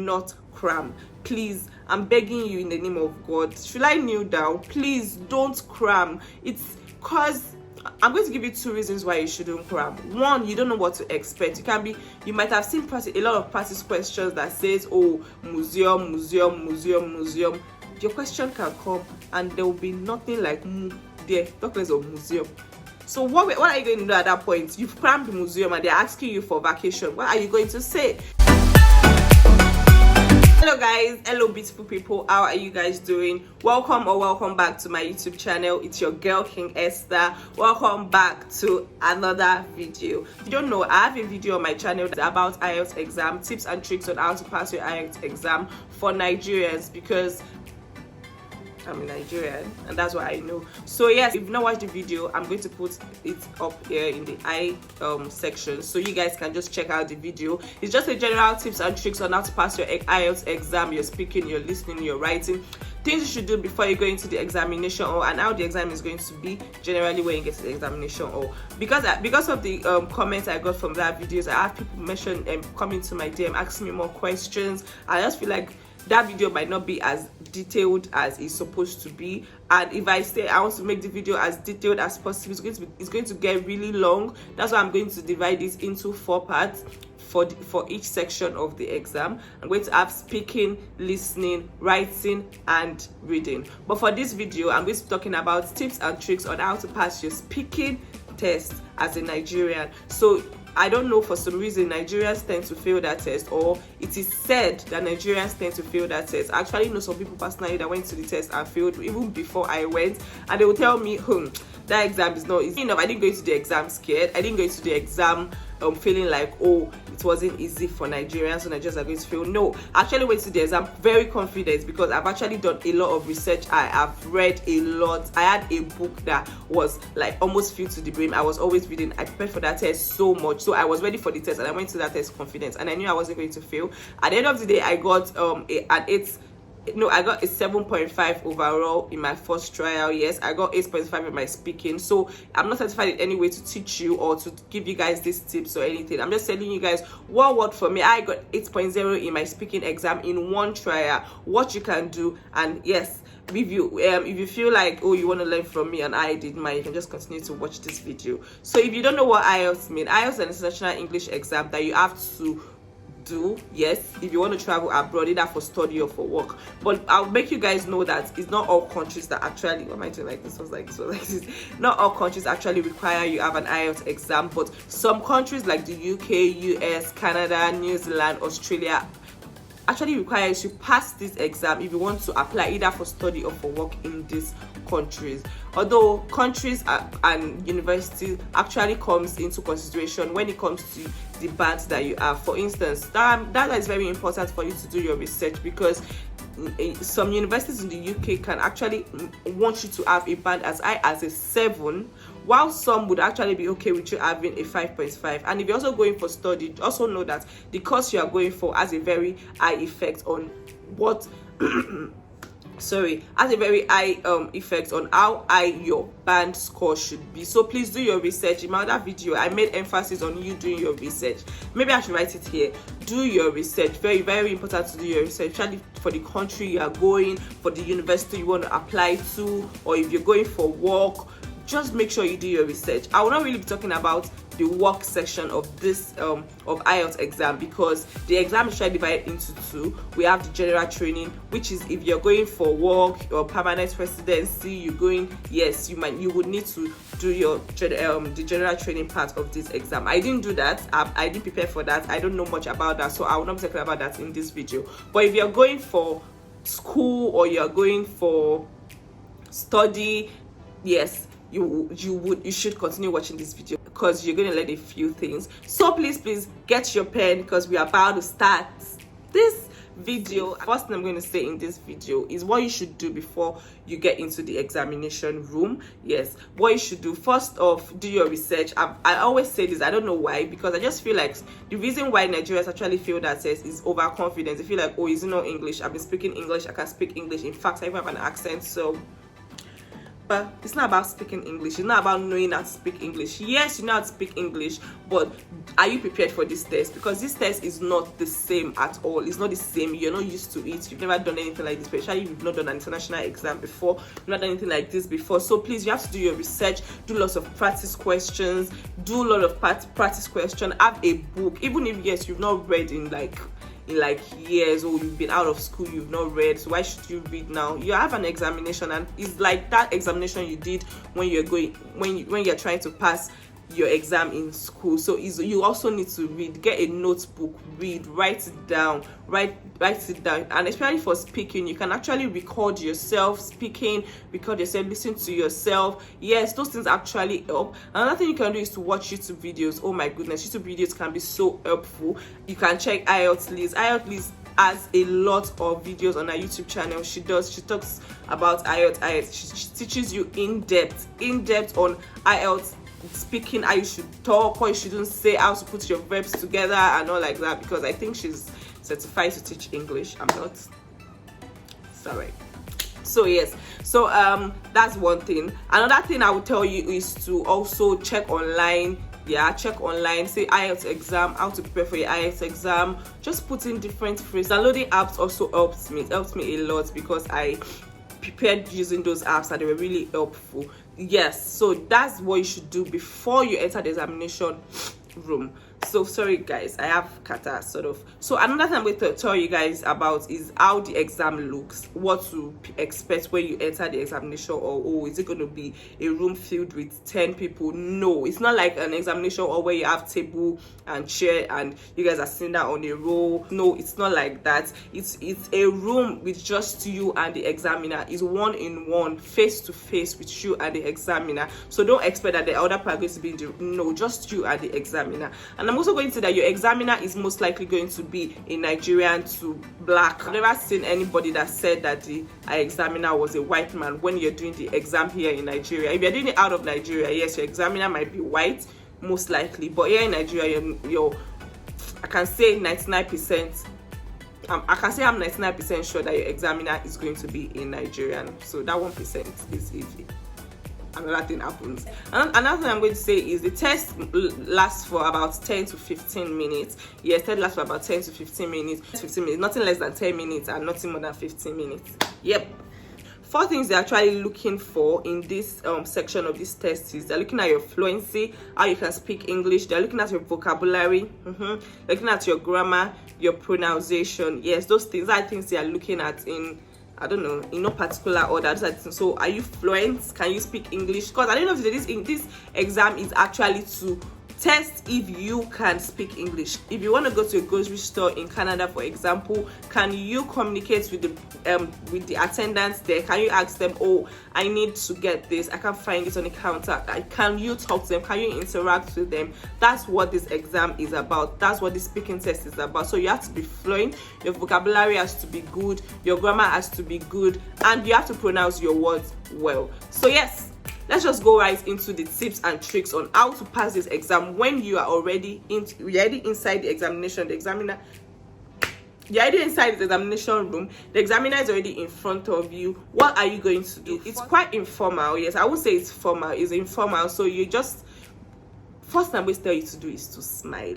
not cram. Please, I'm begging you in the name of God. Should I kneel down? Please don't cram. It's cause I'm going to give you 2 reasons why you shouldn't cram. One, you don't know what to expect. You might have seen a lot of practice questions that says, oh, museum. Your question can come and there will be nothing like there, talk less of museum. So what are you going to do at that point? You've crammed the museum and they're asking you for vacation. What are you going to say? Hello guys, hello beautiful people, how are you guys doing? Welcome back to my YouTube channel. It's your girl King Esther. Welcome back to another video. If you don't know, I have a video on my channel about IELTS exam, tips and tricks on how to pass your IELTS exam for Nigerians, because I'm a Nigerian and that's what I know. So yes, if you've not watched the video, I'm going to put it up here in the section so you guys can just check out the video. It's just a general tips and tricks on how to pass your IELTS exam, your speaking, your listening, your writing, things you should do before you go into the examination hall, and how the exam is going to be generally when you get to the examination hall. Because of the comments I got from that videos, I have people mention and coming to my DM asking me more questions. I just feel like that video might not be as detailed as it's supposed to be, and if I say I want to make the video as detailed as possible, it's going to get really long. That's why I'm going to divide this into 4 parts for each section of the exam. I'm going to have speaking, listening, writing and reading. But for this video, I'm going to be talking about tips and tricks on how to pass your speaking test as a Nigerian. So I don't know, for some reason Nigerians tend to fail that test, or it is said that Nigerians tend to fail that test. I actually know some people personally that went to the test and failed even before I went, and they will tell me, that exam is not easy enough. I didn't go into the exam scared. I didn't go into the exam feeling like, oh, it wasn't easy for Nigerians, so Nigerians are going to fail. No, I actually went to the exam very confident because I've actually done a lot of research. I have read a lot. I had a book that was like almost filled to the brim. I was always reading. I prepared for that test so much, so I was ready for the test and I went to that test confident, and I knew I wasn't going to fail. At the end of the day, I got I got a 7.5 overall in my first trial. Yes, I got 8.5 in my speaking. So I'm not certified in any way to teach you or to give you guys these tips or anything. I'm just telling you guys what worked for me. I got 8.0 in my speaking exam in 1 trial. What you can do, and yes, if you feel like, oh, you want to learn from me and I did mine, you can just continue to watch this video. So if you don't know what IELTS means, IELTS is an international English exam that you have to do, yes, if you want to travel abroad, either for study or for work. But I'll make you guys know that it's not all countries that actually, what am I doing like this? Was like this. Not all countries actually require you have an IELTS exam, but some countries like the UK, US, Canada, New Zealand, Australia actually require you to pass this exam if you want to apply either for study or for work in these countries. Although countries and universities actually comes into consideration when it comes to the bands that you have. For instance, that is very important for you to do your research, because some universities in the UK can actually want you to have a band as high as a 7, while some would actually be okay with you having a 5.5. And if you're also going for study, also know that the course you are going for has a very high effect on what has a very high effect on how high your band score should be. So please do your research. In my other video, I made emphasis on you doing your research. Maybe I should write it here. Do your research. Very, very important to do your research, especially for the country you are going, for the university you want to apply to, or if you're going for work. Just make sure you do your research. I will not really be talking about the work section of this of IELTS exam, because the exam is divided into 2. We have the general training, which is if you're going for work or permanent residency, you're going, yes, you would need to do your the general training part of this exam. I didn't do that. I didn't prepare for that. I don't know much about that, so I will not be talking about that in this video. But if you're going for school or you're going for study, yes, you should continue watching this video, because you're going to learn a few things. So please get your pen, because we are about to start this video. First thing I'm going to say in this video is what you should do before you get into the examination room. Yes, what you should do, first off, do your research. I always say this, I don't know why, because I just feel like the reason why Nigerians actually fail that test is overconfidence. They feel like, oh, is it not English? I've been speaking English, I can speak English. In fact, I even have an accent. So but it's not about speaking English. It's not about knowing how to speak English. Yes, you know how to speak English, but are you prepared for this test? Because this test is not the same at all. It's not the same. You're not used to it. You've never done anything like this, especially if you've not done an international exam before. You've not done anything like this before. So please, you have to do your research, do lots of practice questions, do a lot of practice questions, have a book. Even if, yes, you've not read in like years, or you've been out of school, you've not read, so why should you read now? You have an examination, and it's like that examination you did when you're trying to pass your exam in school. So you also need to read, get a notebook, read, write it down, and especially for speaking, you can actually record yourself speaking, listen to yourself. Yes, those things actually help. Another thing you can do is to watch YouTube videos. Oh my goodness, YouTube videos can be so helpful. You can check Ielts Liz has a lot of videos on her YouTube channel. She talks about Ielts. She teaches you in depth on Ielts speaking, how you should talk, what you shouldn't say, how to put your verbs together and all like that, because I think she's certified to teach English. I'm not, sorry. So yes, so that's one thing. Another thing I would tell you is to also check online. Check online, say IELTS exam, how to prepare for your IELTS exam. Just put in different phrases. Downloading apps also helps me. It helps me a lot because I prepared using those apps and they were really helpful. Yes, so that's what you should do before you enter the examination room. So sorry guys, I have kata sort of. So another thing I'm going to tell you guys about is how the exam looks, what to expect when you enter the examination. Or oh, is it going to be a room filled with 10 people? No, it's not like an examination or where you have table and chair and you guys are sitting down on a row. No, it's not like that. It's a room with just you and the examiner. It's one-on-one, face-to-face with you and the examiner. So don't expect that the other part is going to be no, just you and the examiner. And I'm also going to say that your examiner is most likely going to be a Nigerian to black. I've never seen anybody that said that the examiner was a white man when you're doing the exam here in Nigeria. If you're doing it out of Nigeria, yes, your examiner might be white, most likely. But here in Nigeria, I can say 99%. I can say I'm 99% sure that your examiner is going to be a Nigerian. So that 1% is easy. Another thing happens. Another thing I'm going to say is the test lasts for about 10 to 15 minutes. Yes, test lasts for about 10 to 15 minutes. 15 minutes, nothing less than 10 minutes and nothing more than 15 minutes. Yep. 4 things they're actually looking for in this section of this test is they're looking at your fluency, how you can speak English. They're looking at your vocabulary, looking at your grammar, your pronunciation. Yes, those things are things they are looking at in, I don't know, in no particular order. So are you fluent? Can you speak English? Because I don't know if this exam is actually to test if you can speak English. If you want to go to a grocery store in Canada, for example, can you communicate with the attendants there? Can you ask them, oh, I need to get this, I can't find it on the counter? Can you talk to them? Can you interact with them? That's what this exam is about. That's what this speaking test is about. So you have to be fluent, your vocabulary has to be good, your grammar has to be good, and you have to pronounce your words well. So yes, let's just go right into the tips and tricks on how to pass this exam when you are already inside the examination. You're already inside the examination room. The examiner is already in front of you. What are you going to do? It's quite informal. Yes, I would say it's formal. It's informal. So you just, first thing I'm going to tell you to do is to smile.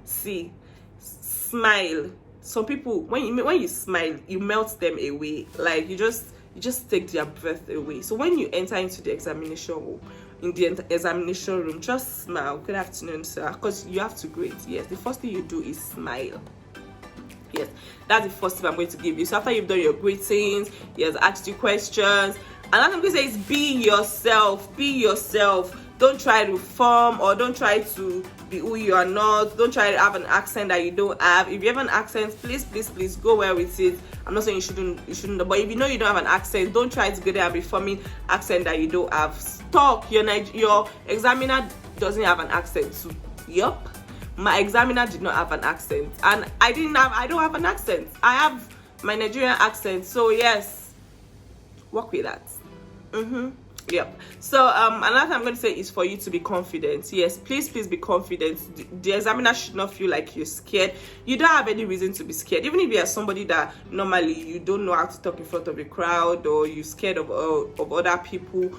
See, smile. Some people, when you smile, you melt them away. Like you just take their breath away. So when you enter into the examination room, just smile. Good afternoon, sir, because you have to grade. Yes, the first thing you do is smile. Yes, that's the first tip I'm going to give you. So after you've done your greetings, he has asked you questions, and I'm going to say is be yourself. Be yourself. Don't try to form, or don't try to be who you are not. Don't try to have an accent that you don't have. If you have an accent, please go well with it. I'm not saying you shouldn't, but if you know you don't have an accent, don't try to go there and be forming accent that you don't have. Talk. Your examiner doesn't have an accent too. Yup. My examiner did not have an accent, and I don't have an accent. I have my Nigerian accent. So yes, work with that. Yep. So another thing I'm going to say is for you to be confident. Yes, please be confident. The examiner should not feel like you're scared. You don't have any reason to be scared. Even if you are somebody that normally you don't know how to talk in front of a crowd, or you're scared of other people,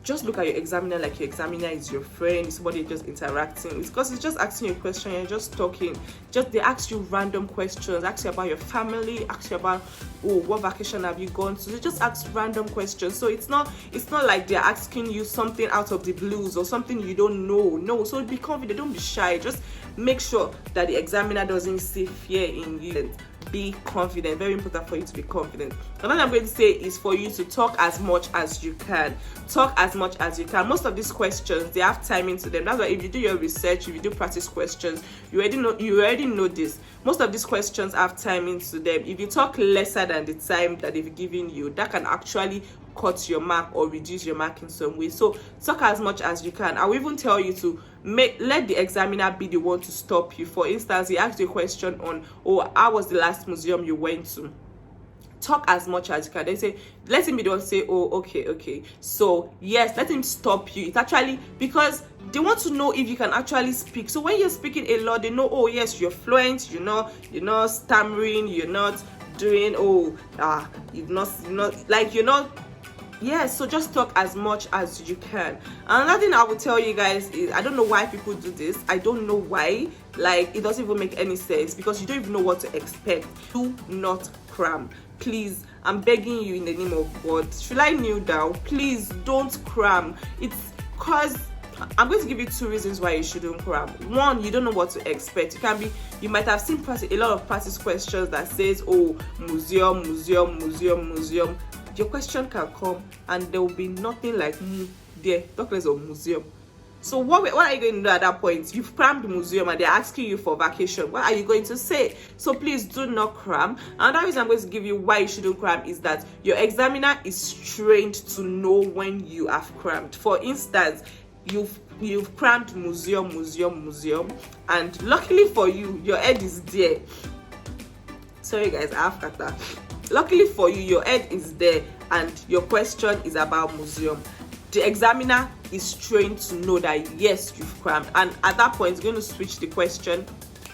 just look at your examiner like your examiner is your friend, somebody you're just interacting with, because it's just asking you a question, you're just talking. Just they ask you random questions, ask you about your family, ask you about, oh, what vacation have you gone to. They just ask random questions. So it's not like they're asking you something out of the blues or something you don't know. No, so be confident, don't be shy. Just make sure that the examiner doesn't see fear in you. Be confident. Very important for you to be confident. Another I'm going to say is for you to talk as much as you can. Talk as much as you can. Most of these questions, they have timing to them. That's why if you do your research, if you do practice questions, you already know this. Most of these questions have timing to them. If you talk lesser than the time that they've given you, that can actually cut your mark or reduce your mark in some way. So talk as much as you can. I will even tell you to let the examiner be the one to stop you. For instance, he asked you a question on, oh, how was the last museum you went to? Talk as much as you can. They say, let him be the one to say, oh, okay. So yes, let him stop you. It's actually because they want to know if you can actually speak. So when you're speaking a lot, they know, oh yes, you're fluent, you're not stammering, you're not doing, yes. So just talk as much as you can. Another thing I will tell you guys is, I don't know why people do this. I don't know why. Like, it doesn't even make any sense, because you don't even know what to expect. Do not cram. Please, I'm begging you in the name of God. Should I kneel down? Please don't cram. It's because I'm going to give you 2 reasons why you shouldn't cram. One, you don't know what to expect. You might have seen a lot of practice questions that says, oh, museum. Your question can come and there will be nothing like there, talk less of museum. So what are you going to do at that point? You've crammed the museum and they're asking you for vacation. What are you going to say? So please do not cram. Another reason I'm going to give you why you shouldn't cram is that your examiner is trained to know when you have crammed. For instance, you've crammed museum, and luckily for you, your head is there. Sorry guys, I have kata. Luckily for you, your head is there and your question is about museum. The examiner is trained to know that yes, you've crammed, and at that point, he's going to switch the question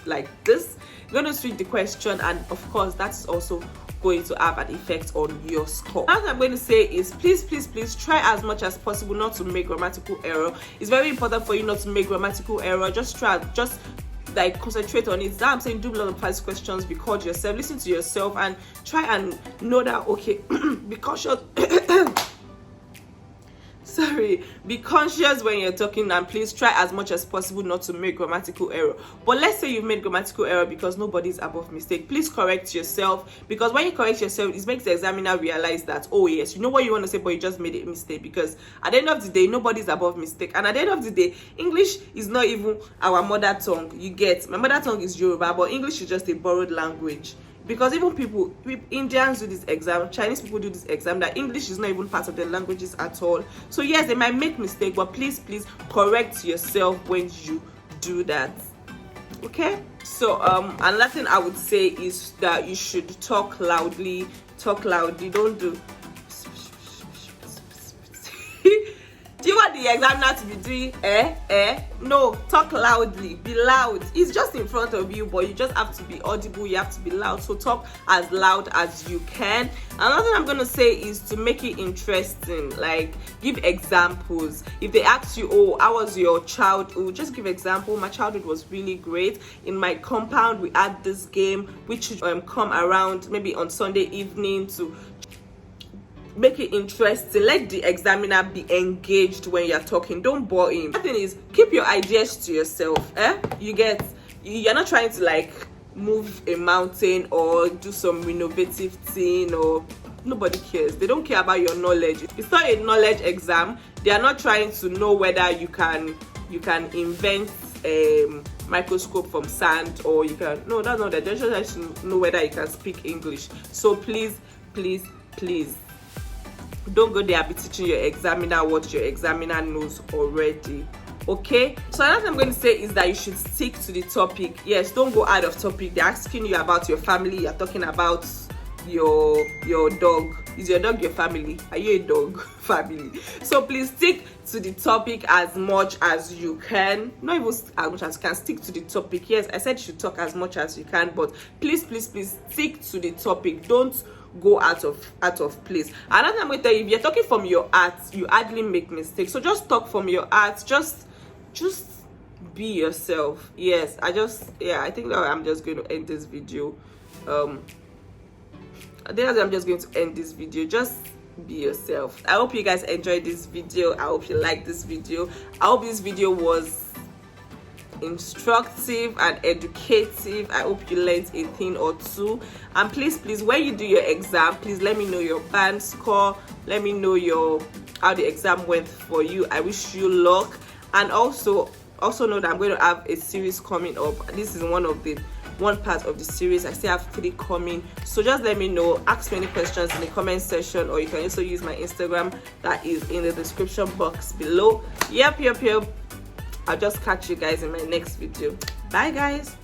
like this. He's going to switch the question, and of course, that's also going to have an effect on your score. What I'm going to say is please try as much as possible not to make grammatical error. It's very important for you not to make grammatical error. Just like concentrate on it. That I'm saying, do a lot of practice questions, record yourself, listen to yourself, and try and know that, okay, be cautious. Be conscious when you're talking, and please try as much as possible not to make grammatical error. But let's say you've made grammatical error, because nobody's above mistake. Please correct yourself, because when you correct yourself, it makes the examiner realize that, oh yes, you know what you want to say, but you just made a mistake. Because at the end of the day, nobody's above mistake, and at the end of the day, English is not even our mother tongue. You get, my mother tongue is Yoruba, but English is just a borrowed language. Because even Indians do this exam, Chinese people do this exam, that English is not even part of their languages at all. So yes, they might make mistakes, but please correct yourself when you do that. Okay? So another thing I would say is that you should talk loudly. Don't do do you want the examiner to be doing no, talk loudly, be loud. It's just in front of you, but you just have to be audible, you have to be loud. So talk as loud as you can. Another thing I'm going to say is to make it interesting, like give examples. If they ask you, oh, how was your childhood, just give example. My childhood was really great. In my compound we had this game which should come around maybe on Sunday evening. To make it interesting, let the examiner be engaged when you're talking. Don't bore him. The thing is, keep your ideas to yourself. You're not trying to like move a mountain or do some innovative thing, or nobody cares. They don't care about your knowledge. It's not a knowledge exam. They are not trying to know whether you can invent a microscope from sand, or you can, no, that's not that. They're just trying to know whether you can speak English. So please don't go there and be teaching your examiner what your examiner knows already. Okay, so another thing I'm going to say is that you should stick to the topic. Yes, don't go out of topic. They're asking you about your family, you're talking about your dog. Is your dog your family? Are you a dog family? So please stick to the topic as much as you can. Not even as much as you can. Stick to the topic. Yes, I said you should talk as much as you can, but please stick to the topic. Don't go out of place. Another thing I'm going to tell you, if you're talking from your heart, you hardly make mistakes. So just talk from your heart. Just be yourself. Yes, I think that I'm just going to end this video. I think I'm just going to end this video. Just be yourself. I hope you guys enjoyed this video. I hope you liked this video. I hope this video was instructive and educative. I hope you learned a thing or two. And please when you do your exam, please let me know your band score. Let me know how the exam went for you. I wish you luck. And also know that I'm going to have a series coming up. This is one part of the series. I still have 3 coming, so just let me know. Ask me any questions in the comment section, or you can also use my Instagram that is in the description box below. Yep. I'll just catch you guys in my next video. Bye guys.